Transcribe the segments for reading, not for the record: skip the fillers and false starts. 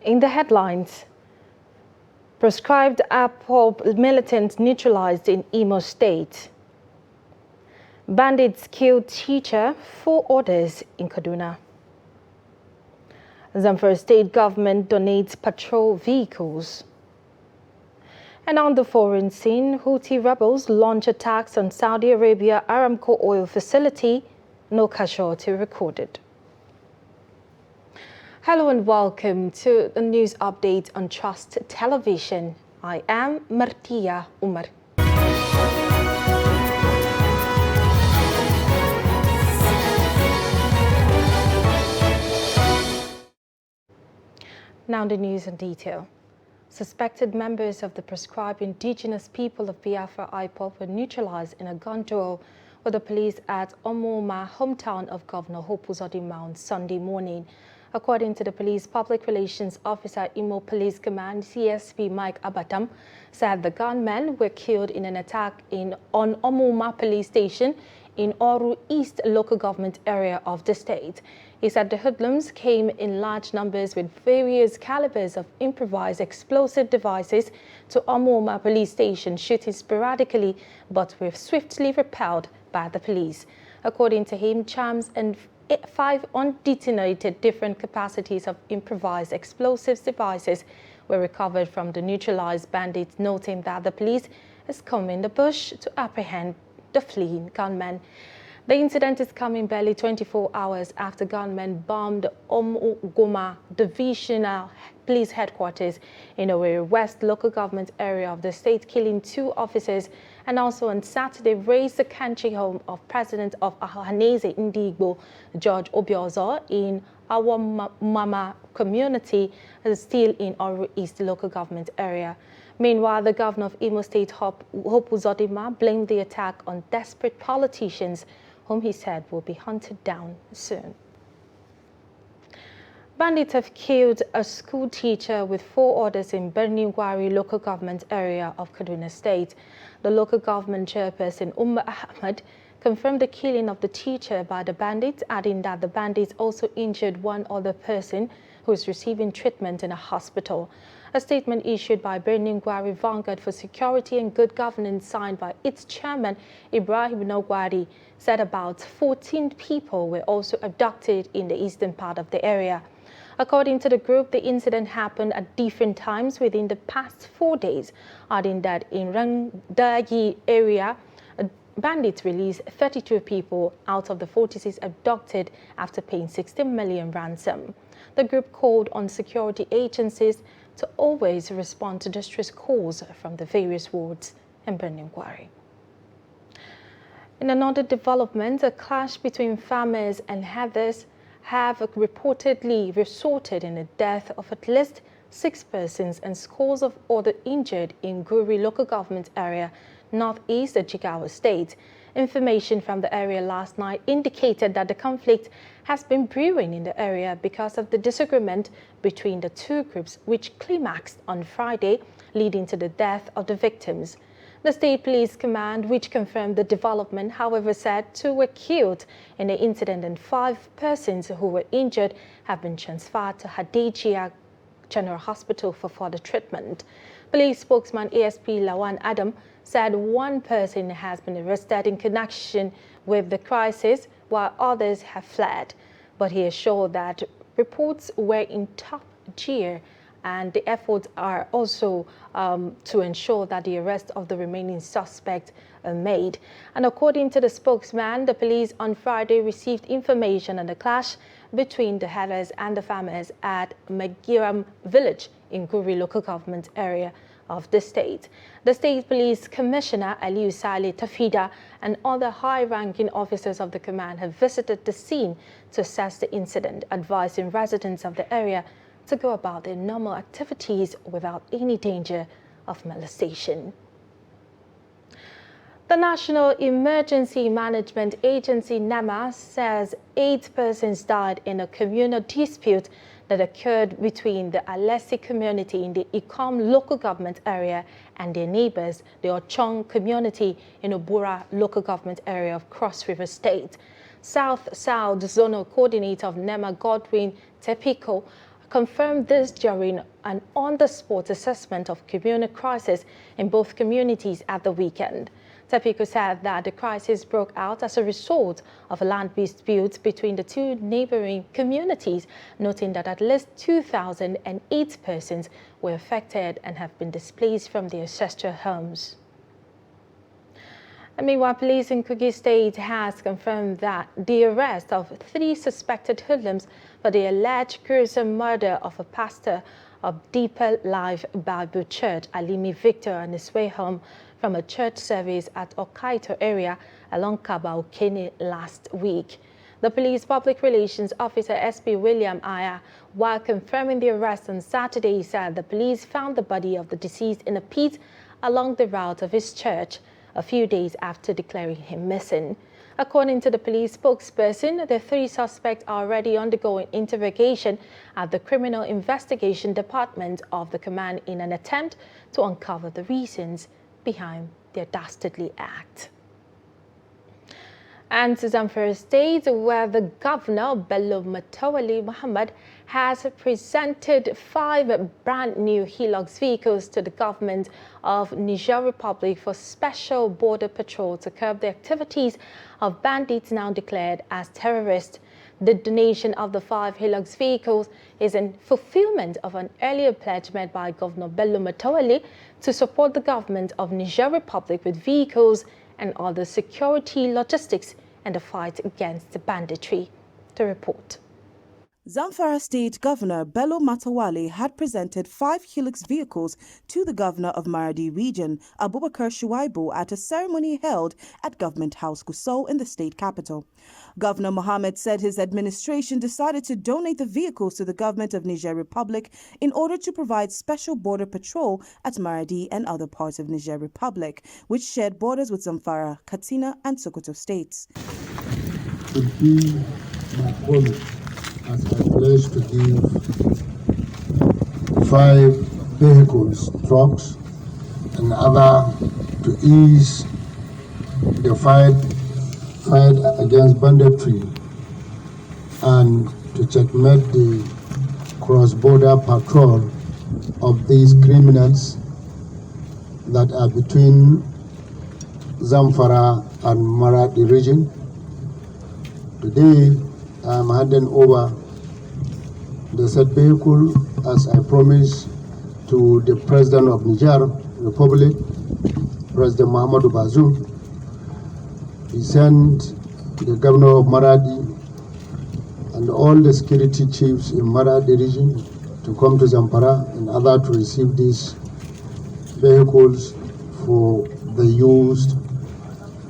In the headlines, proscribed IPOB militants neutralized in Imo State. Bandits killed teacher, 4 others in Kaduna. Zamfara State Government donates patrol vehicles. And on the foreign scene, Houthi rebels launch attacks on Saudi Arabia Aramco oil facility. No casualty recorded. Hello and welcome to the news update on Trust Television. I am Martia Umar. Now the news in detail. Suspected members of the proscribed indigenous people of Biafra IPOB were neutralized in a gun duel with the police at Omoma, hometown of Governor Hope Uzodimma on Sunday morning. According to the police public relations officer, Imo Police Command CSP Mike Abatam said the gunmen were killed in an attack on Omoma Police Station in Oru East local government area of the state. He said the hoodlums came in large numbers with various calibers of improvised explosive devices to Omoma Police Station, shooting sporadically but were swiftly repelled by the police. According to him, charms and 5 undetonated different capacities of improvised explosive devices were recovered from the neutralized bandits, noting that the police has come in the bush to apprehend the fleeing gunmen. The incident is coming barely 24 hours after gunmen bombed Omogoma Divisional Police Headquarters in Owerri West local government area of the state, killing 2 officers, and also on Saturday razed the country home of President of Ahaneze Ndigbo, George Obiozo, in Awamama community, still in Oru East local government area. Meanwhile, the governor of Imo State, Hope Uzodimma, blamed the attack on desperate politicians, whom he said will be hunted down soon. Bandits have killed a school teacher with 4 others in Birnin-Gwari local government area of Kaduna State. The local government chairperson, Ahmed, confirmed the killing of the teacher by the bandits, adding that the bandits also injured 1 other person who is receiving treatment in a hospital. A statement issued by Birnin-Gwari Vanguard for Security and Good Governance, signed by its chairman, Ibrahim Nogwari, said about 14 people were also abducted in the eastern part of the area. According to the group, the incident happened at different times within the past 4 days, adding that in Rangdayi area, bandits released 32 people out of the 46 abducted after paying 16 million ransom. The group called on security agencies to always respond to distress calls from the various wards in Birnin-Gwari. In another development, a clash between farmers and herders have reportedly resulted in the death of at least 6 persons and scores of others injured in Guri local government area, northeast of Jigawa State. Information from the area last night indicated that the conflict has been brewing in the area because of the disagreement between the 2 groups, which climaxed on Friday, leading to the death of the victims. The State Police Command, which confirmed the development, however, said 2 were killed in the incident and 5 persons who were injured have been transferred to Hadejia General Hospital for further treatment. Police spokesman ASP Lawan Adam said 1 person has been arrested in connection with the crisis, while others have fled. But he assured that reports were in top gear, and the efforts are also to ensure that the arrest of the remaining suspects are made. And according to the spokesman, the police on Friday received information on the clash between the herders and the farmers at Magiram village in Guri local government area of the state. The State Police Commissioner Aliyu Sale Tafida and other high-ranking officers of the command have visited the scene to assess the incident, advising residents of the area to go about their normal activities without any danger of molestation. The National Emergency Management Agency, NEMA, says 8 persons died in a communal dispute that occurred between the Alesi community in the Ikom local government area and their neighbors, the Ochong community in Obura local government area of Cross River State. South-South Zonal Coordinator of NEMA, Godwin Tepiko, confirmed this during an on-the-spot assessment of communal crisis in both communities at the weekend. Tepico said that the crisis broke out as a result of a land dispute between the two neighboring communities, noting that at least 2,008 persons were affected and have been displaced from their ancestral homes. And meanwhile, police in Kogi State has confirmed that the arrest of 3 suspected hoodlums for the alleged gruesome murder of a pastor of Deeper Life Bible Church, Alimi Victor, on his way home from a church service at Okaito area along Kaba Okene last week. The police public relations officer SP William Aya, while confirming the arrest on Saturday, said the police found the body of the deceased in a pit along the route of his church a few days after declaring him missing. According to the police spokesperson, the 3 suspects are already undergoing interrogation at the Criminal Investigation Department of the command in an attempt to uncover the reasons behind their dastardly act. And to Zamfara State, where the governor, Bello Matawali Muhammad, has presented 5 brand new Hilux vehicles to the government of Niger Republic for special border patrol to curb the activities of bandits now declared as terrorists. The donation of the 5 Hilux vehicles is in fulfillment of an earlier pledge made by Governor Bello Matawali to support the government of Niger Republic with vehicles and other security logistics and the fight against the banditry. To report. Zamfara State Governor Bello Matawali had presented 5 Hilux vehicles to the Governor of Maradi Region, Abubakar Shuaibu, at a ceremony held at Government House Gusau in the state capital. Governor Mohammed said his administration decided to donate the vehicles to the government of Niger Republic in order to provide special border patrol at Maradi and other parts of Niger Republic, which shared borders with Zamfara, Katsina, and Sokoto states. To be my colleague, as I pledge to give 5 vehicles, trucks, and other to ease the fight against banditry and to checkmate the cross-border patrol of these criminals that are between Zamfara and Maradi region. Today, I am handing over the said vehicle, as I promised, to the President of Niger Republic, President Muhammadu Bazoum. He sent the Governor of Maradi and all the security chiefs in Maradi region to come to Zamfara and other to receive these vehicles for the use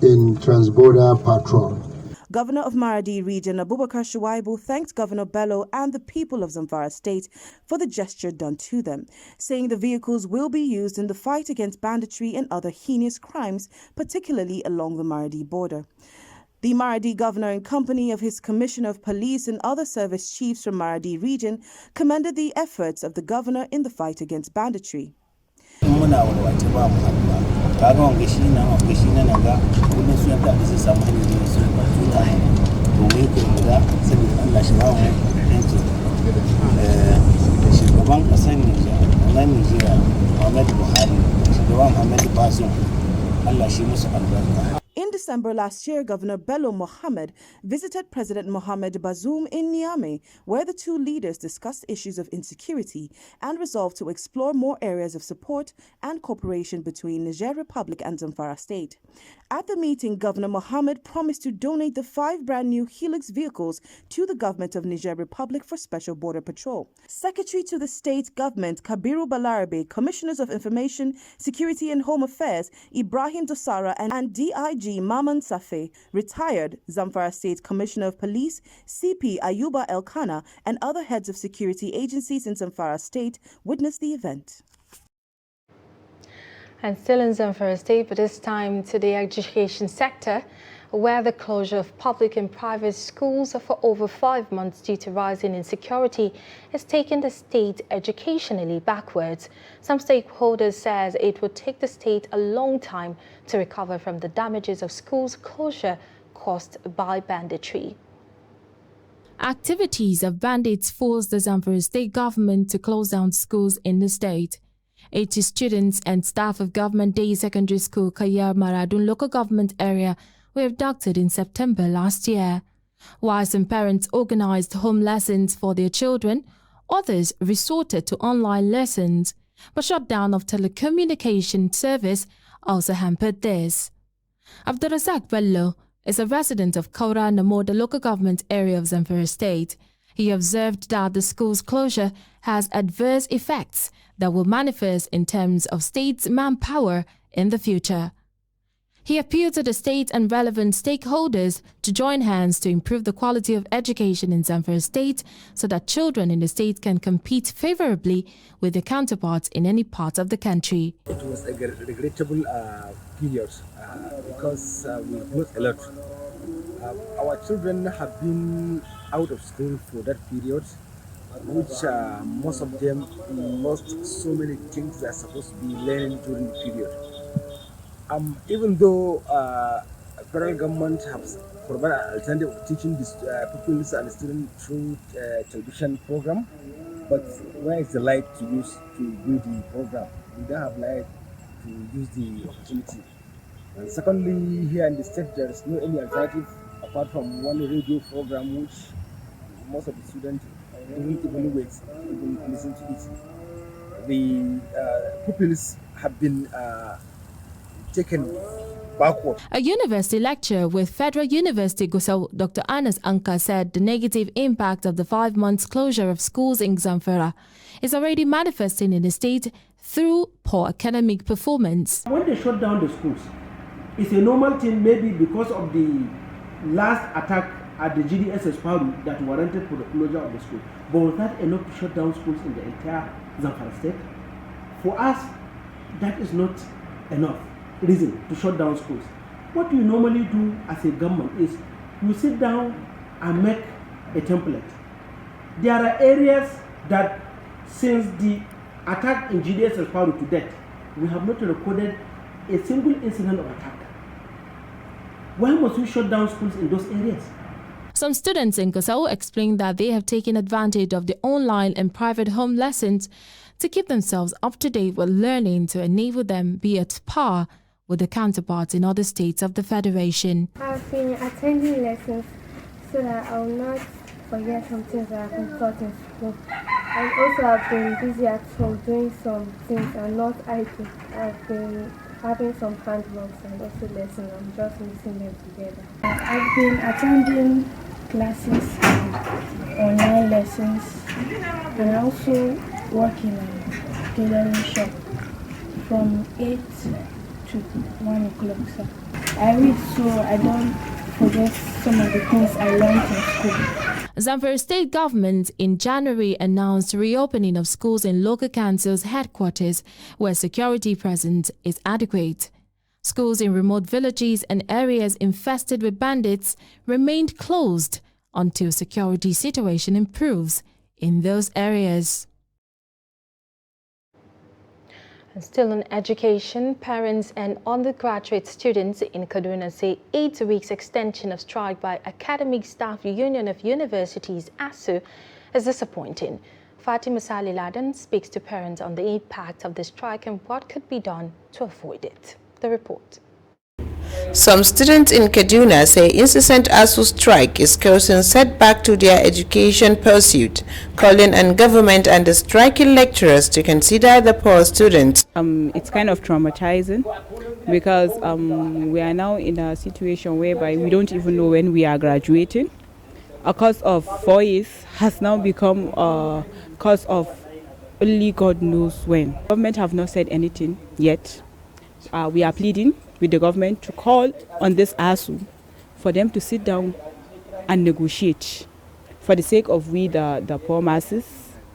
in transborder patrol. Governor of Maradi Region Abubakar Shuaibu thanked Governor Bello and the people of Zamfara State for the gesture done to them, saying the vehicles will be used in the fight against banditry and other heinous crimes, particularly along the Maradi border. The Maradi governor, in company of his commissioner of police and other service chiefs from Maradi Region, commended the efforts of the governor in the fight against banditry. In December last year, Governor Bello Mohammed visited President Mohamed Bazoum in Niamey, where the two leaders discussed issues of insecurity and resolved to explore more areas of support and cooperation between Niger Republic and Zamfara State. At the meeting, Governor Mohammed promised to donate the 5 brand new Hilux vehicles to the government of Niger Republic for special border patrol. Secretary to the state government Kabiru Balarabe, Commissioners of Information, Security and Home Affairs Ibrahim Dosara and DIG Maman Safe, retired Zamfara State Commissioner of Police CP Ayuba Elkana, and other heads of security agencies in Zamfara State witnessed the event. And still in Zamfara State, but this time to the education sector, where the closure of public and private schools for over 5 months due to rising insecurity is taking the state educationally backwards. Some stakeholders says it would take the state a long time to recover from the damages of schools closure caused by banditry. Activities of bandits forced the Zamfara State Government to close down schools in the state. 80 students and staff of Government Day Secondary School Kayar Maradun local government area were abducted in September last year. While some parents organized home lessons for their children, others resorted to online lessons, but shutdown of telecommunication service also hampered this. Abdurrazak Bello is a resident of Kaura Namo, the local government area of Zamfara State. He observed that the school's closure has adverse effects that will manifest in terms of state's manpower in the future. He appealed to the state and relevant stakeholders to join hands to improve the quality of education in Zamfara State so that children in the state can compete favorably with their counterparts in any part of the country. It was a regrettable period because we've lost a lot. Our children have been out of school for that period, which most of them lost so many things they're supposed to be learning during the period. Even though federal government has provided an alternative of teaching these pupils and students through television program, but where is the light to use to do the program? We don't have light to use the opportunity. And secondly, here in the state, there is no any alternative apart from one radio program, which most of the students don't even wait, even listen to it. The pupils have been taken backward. A university lecturer with Federal University Gusau, Dr. Anas Anka, said the negative impact of the 5 months closure of schools in Zamfara is already manifesting in the state through poor academic performance. When they shut down the schools, it's a normal thing, maybe because of the last attack at the GDSS Paru that warranted for the closure of the school. But was that enough to shut down schools in the entire Zamfara state? For us, that is not enough reason to shut down schools. What you normally do as a government is you sit down and make a template. There are areas that since the attack in GDSS Paru to date, we have not recorded a single incident of attack. Why must we shut down schools in those areas? Some students in Gusau explained that they have taken advantage of the online and private home lessons to keep themselves up to date with learning to enable them be at par with their counterparts in other states of the Federation. I've been attending lessons so that I will not forget some things that I've been taught in school. And also I've been busy at home doing some things and not idle. I've been having some handworks and also lessons. I'm just mixing them together. I've been attending classes and online lessons and also working in a tailoring shop from 8 to 1 o'clock. So I read so I don't forget some of the things I learned in school. Zamfara State Government in January announced reopening of schools in local councils' headquarters where security presence is adequate. Schools in remote villages and areas infested with bandits remained closed until security situation improves in those areas. And still on education, parents and undergraduate students in Kaduna say 8 weeks extension of strike by Academic Staff Union of Universities ASU is disappointing. Fatima Salih Laden speaks to parents on the impact of the strike and what could be done to avoid it. The report. Some students in Kaduna say incessant ASU strike is causing setback to their education pursuit, calling on government and the striking lecturers to consider the poor students. It's kind of traumatizing because we are now in a situation whereby we don't even know when we are graduating. A course of 4 years has now become a course of only God knows when. Government have not said anything yet. We are pleading with the government to call on this ASU for them to sit down and negotiate for the sake of we the poor masses,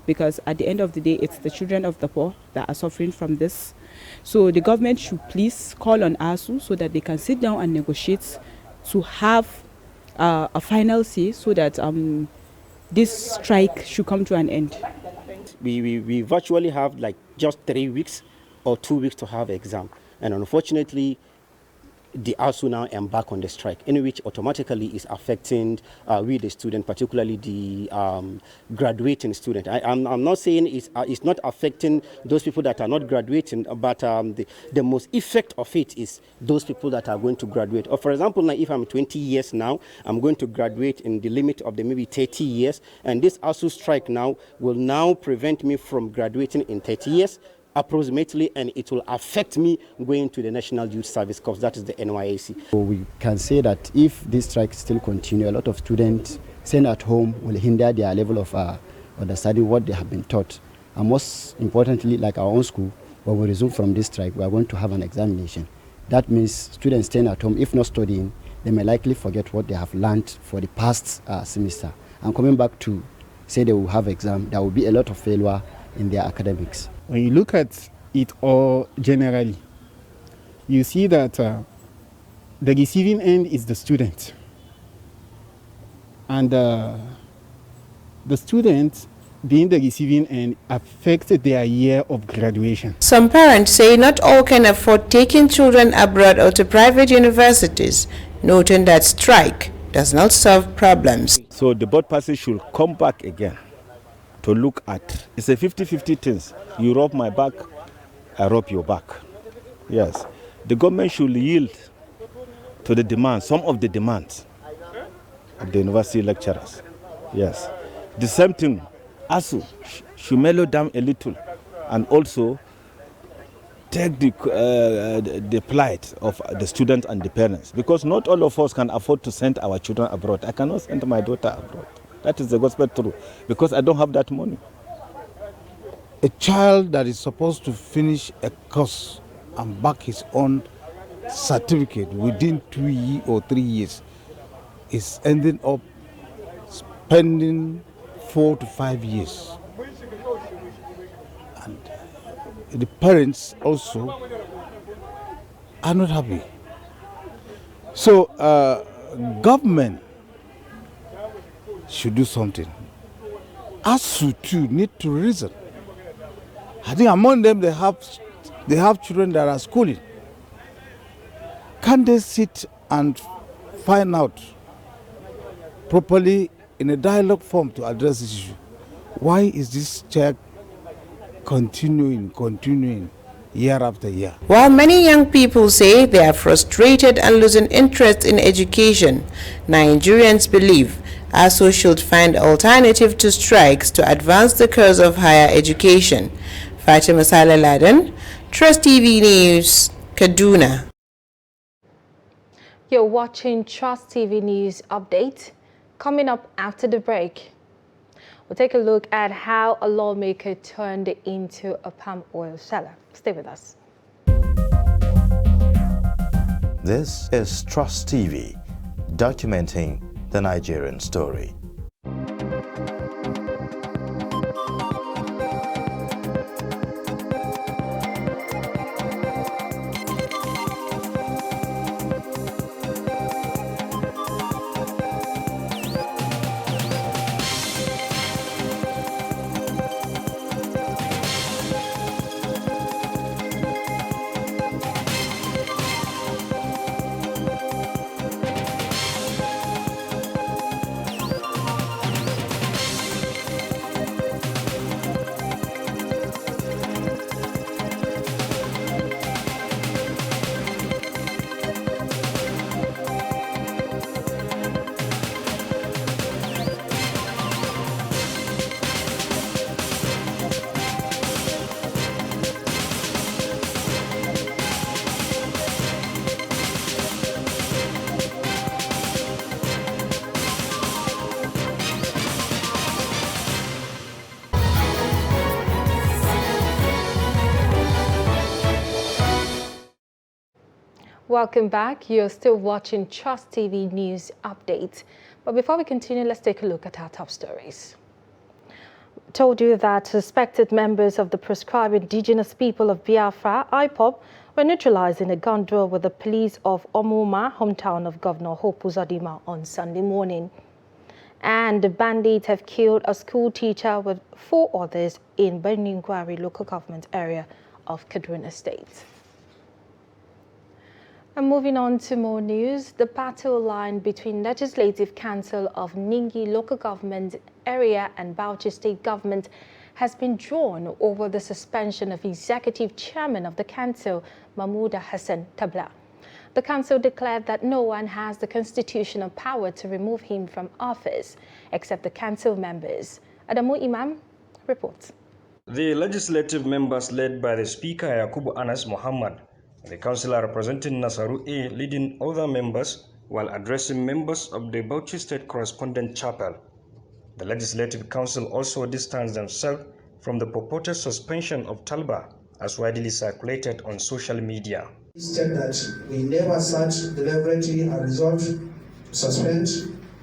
because at the end of the day it's the children of the poor that are suffering from this. So the government should please call on ASU so that they can sit down and negotiate to have a final say so that this strike should come to an end. We virtually have like just 3 weeks or 2 weeks to have exam, and unfortunately the ASU now embark on the strike, in which automatically is affecting we the student, particularly the graduating student. I'm not saying it's not affecting those people that are not graduating, but the most effect of it is those people that are going to graduate. Or for example, now if I'm 20 years now, I'm going to graduate in the limit of the maybe 30 years, and this ASU strike now will now prevent me from graduating in 30 years. Approximately, and it will affect me going to the National Youth Service Corps, that is the NYAC. So we can say that if this strike still continue, a lot of students staying at home will hinder their level of understanding what they have been taught. And most importantly, like our own school, when we resume from this strike, we are going to have an examination. That means students staying at home, if not studying, they may likely forget what they have learned for the past semester. And coming back to say they will have exam, there will be a lot of failure in their academics. When you look at it all generally, you see that the receiving end is the student. And the students being the receiving end affects their year of graduation. Some parents say not all can afford taking children abroad or to private universities, noting that strike does not solve problems. So the board party should come back again to look at. It's a 50-50 things. You rub my back, I rub your back. Yes. The government should yield to the demands, some of the demands of the university lecturers. Yes. The same thing, ASU should mellow down a little and also take the plight of the students and the parents, because not all of us can afford to send our children abroad. I cannot send my daughter abroad. That is the gospel truth, because I don't have that money. A child that is supposed to finish a course and back his own certificate within 2 or 3 years is ending up spending 4 to 5 years. And the parents also are not happy. So government should do something. ASU too need to reason. I think among them they have children that are schooling. Can they sit and find out properly in a dialogue form to address this issue? Why is this check continuing year after year? While many young people say they are frustrated and losing interest in education, Nigerians believe ASU should find alternative to strikes to advance the cause of higher education. Fatima Saleh Laden, Trust TV News, Kaduna. You're watching Trust TV News Update. Coming up after the break, we'll take a look at how a lawmaker turned into a palm oil seller. Stay with us. This is Trust TV, documenting the Nigerian story. Welcome back. You're still watching Trust TV News Update. But before we continue, let's take a look at our top stories. We told you that suspected members of the proscribed indigenous people of Biafra, IPOB, were neutralized in a gun duel with the police of Omuma, hometown of Governor Hope Uzodimma, on Sunday morning. And the bandits have killed a school teacher with 4 others in Beningwari local government area of Kaduna State. And moving on to more news, the battle line between Legislative Council of Ningi Local Government Area and Bauchi State Government has been drawn over the suspension of Executive Chairman of the Council, Mahmouda Hassan Tabla. The Council declared that no one has the constitutional power to remove him from office, except the Council members. Adamu Imam reports. The legislative members led by the Speaker Yakubu Anas Muhammad, the councillor representing Nasaru A leading other members while addressing members of the Bauchi State Correspondent Chapel. The Legislative Council also distanced themselves from the purported suspension of Talba as widely circulated on social media. Instead that we never sat deliberately and resolved to suspend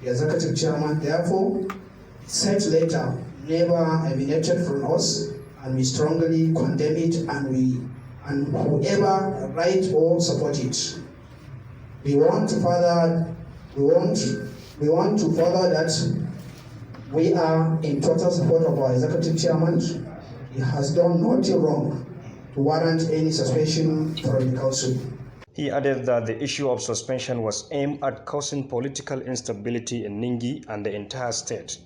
the executive chairman. Therefore, such letter never emanated from us, and we strongly condemn it, and whoever write or support it. We want to further that we are in total support of our executive chairman. He has done nothing wrong to warrant any suspension from the council. He added that the issue of suspension was aimed at causing political instability in Ningi and the entire state,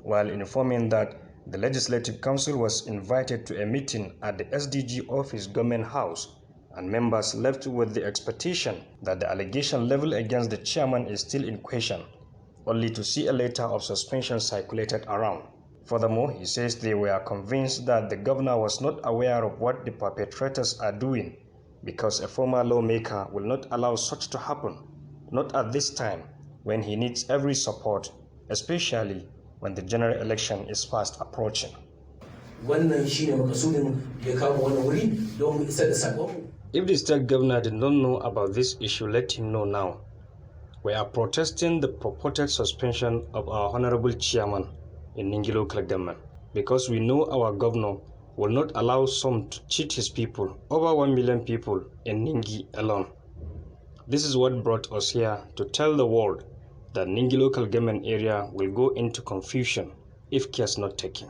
while informing that the Legislative Council was invited to a meeting at the SDG office Government House, and members left with the expectation that the allegation leveled against the chairman is still in question, only to see a letter of suspension circulated around. Furthermore, he says they were convinced that the governor was not aware of what the perpetrators are doing, because a former lawmaker will not allow such to happen, not at this time when he needs every support, especially when the general election is fast approaching. If the state governor did not know about this issue, let him know now. We are protesting the purported suspension of our honorable chairman in Ningi local government, because we know our governor will not allow some to cheat his people, over 1 million people in Ningi alone. This is what brought us here, to tell the world that Ningi local government area will go into confusion if care is not taken.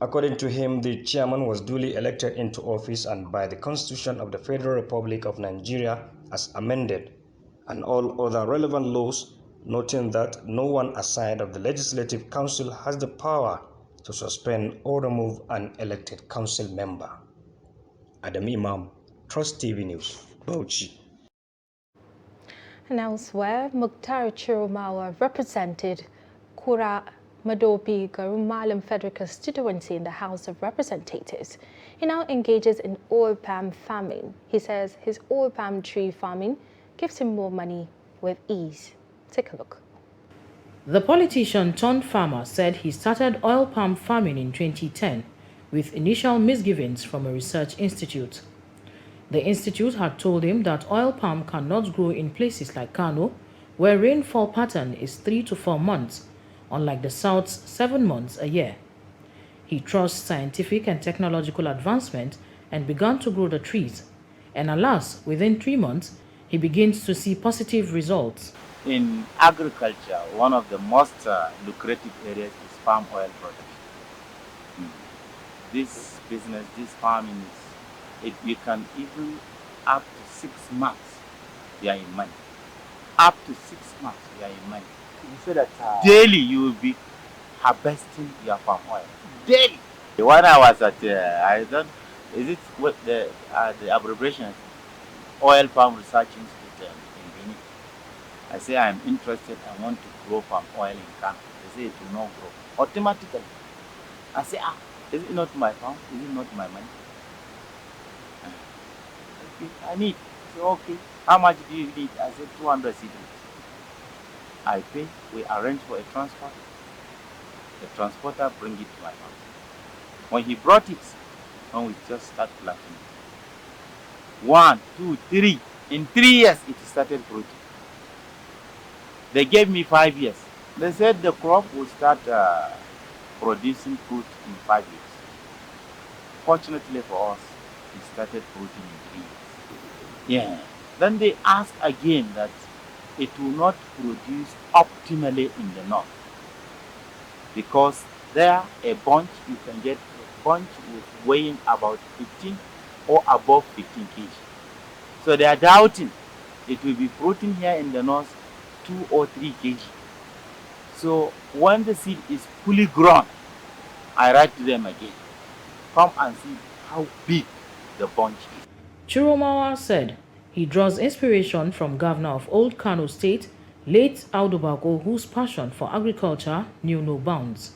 According to him, the chairman was duly elected into office and by the Constitution of the Federal Republic of Nigeria as amended, and all other relevant laws, noting that no one aside of the Legislative Council has the power to suspend or remove an elected council member. Adam Imam, Trust TV News, Bauchi. And elsewhere, Mukhtar Chiromawa represented Kura Madobi Garumalam Federal constituency in the House of Representatives. He now engages in oil palm farming. He says his oil palm tree farming gives him more money with ease. Take a look. The politician turned farmer said he started oil palm farming in 2010 with initial misgivings from a research institute. The institute had told him that oil palm cannot grow in places like Kano, where rainfall pattern is 3 to 4 months, unlike the South's 7 months a year. He trusts scientific and technological advancement and began to grow the trees. And alas, within 3 months, he begins to see positive results. In agriculture, one of the most lucrative areas is palm oil production. This business, this farming, you can even up to 6 months, you are in money. Up to 6 months, you are in money. You say that daily you will be harvesting your palm oil. Daily. When I was at, is it what the abbreviation? Oil Palm Research Institute in Benin. I say I am interested, I want to grow palm oil in Kano. They say it will not grow. Automatically. I say, is it not my farm? Is it not my money? I need. I say, okay. How much do you need? I said 200 seedlings. I pay, we arrange for a transport. The transporter bring it to my house. When he brought it, then we just start planting it. 1, 2, 3. In 3 years, it started fruiting. They gave me 5 years. They said the crop will start producing fruit in 5 years. Fortunately for us, it started fruiting in 3 years. Yeah. Then they asked again that it will not produce optimally in the north, because there a bunch you can get bunch was weighing about 15 or above 15 kg. So they are doubting it will be protein here in the north 2 or 3 kg. So when the seed is fully grown, I write to them again, come and see how big the bunch is. Chiromawa said he draws inspiration from Governor of Old Kano State, late Audu, whose passion for agriculture knew no bounds.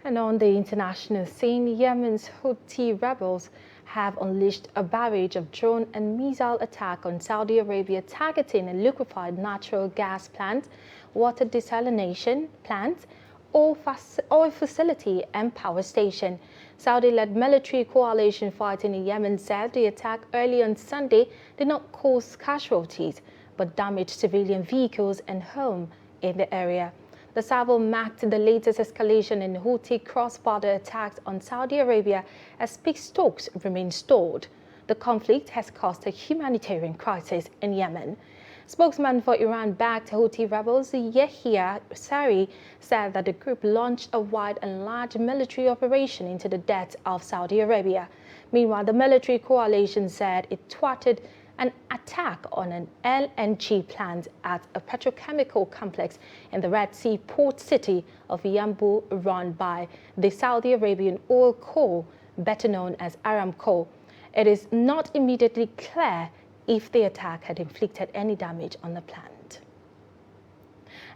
And on the international scene, Yemen's Houthi rebels have unleashed a barrage of drone and missile attack on Saudi Arabia, targeting a liquefied natural gas plant, water desalination plant, oil facility and power station. Saudi-led military coalition fighting in Yemen said the attack early on Sunday did not cause casualties, but damaged civilian vehicles and homes in the area. The salvo marked the latest escalation in Houthi cross-border attacks on Saudi Arabia as peace talks remain stalled. The conflict has caused a humanitarian crisis in Yemen. Spokesman for Iran-backed Houthi rebels Yahya Sari said that the group launched a wide and large military operation into the depths of Saudi Arabia. Meanwhile, the military coalition said it thwarted an attack on an LNG plant at a petrochemical complex in the Red Sea port city of Yanbu run by the Saudi Arabian oil co, better known as Aramco. It is not immediately clear if the attack had inflicted any damage on the plant.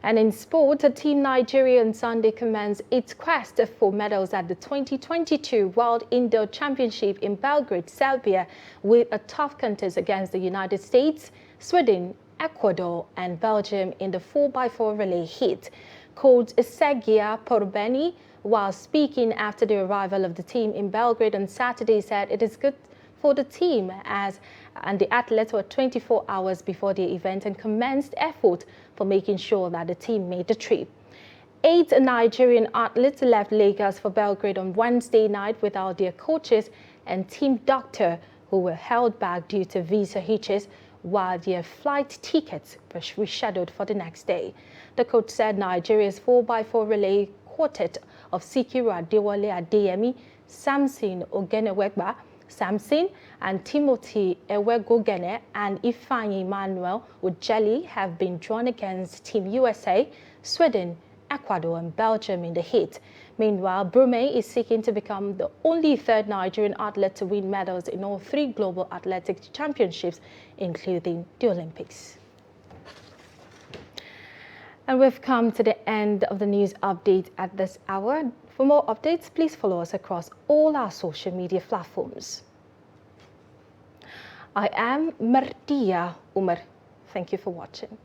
And in sport, Team Nigeria on Sunday commenced its quest for medals at the 2022 World Indoor Championship in Belgrade, Serbia, with a tough contest against the United States, Sweden, Ecuador and Belgium in the 4x4 relay heat. Coach Segia Porbeni, while speaking after the arrival of the team in Belgrade on Saturday, said it is good for the team and the athletes were 24 hours before the event and commenced effort for making sure that the team made the trip. 8 Nigerian athletes left Lagos for Belgrade on Wednesday night without their coaches and team doctor, who were held back due to visa hitches, while their flight tickets were rescheduled for the next day. The coach said Nigeria's 4x4 relay quartet of Sikiru Adewale Adeyemi, Samson Ogenewegba, Samson and Timothy Ewegogene and Ifeanyi Emmanuel Ujeli have been drawn against Team USA, Sweden, Ecuador and Belgium in the heat. Meanwhile, Brunei is seeking to become the only third Nigerian athlete to win medals in all 3 global athletics championships, including the Olympics. And we've come to the end of the news update at this hour. For more updates, please follow us across all our social media platforms. I am Martia Umar. Thank you for watching.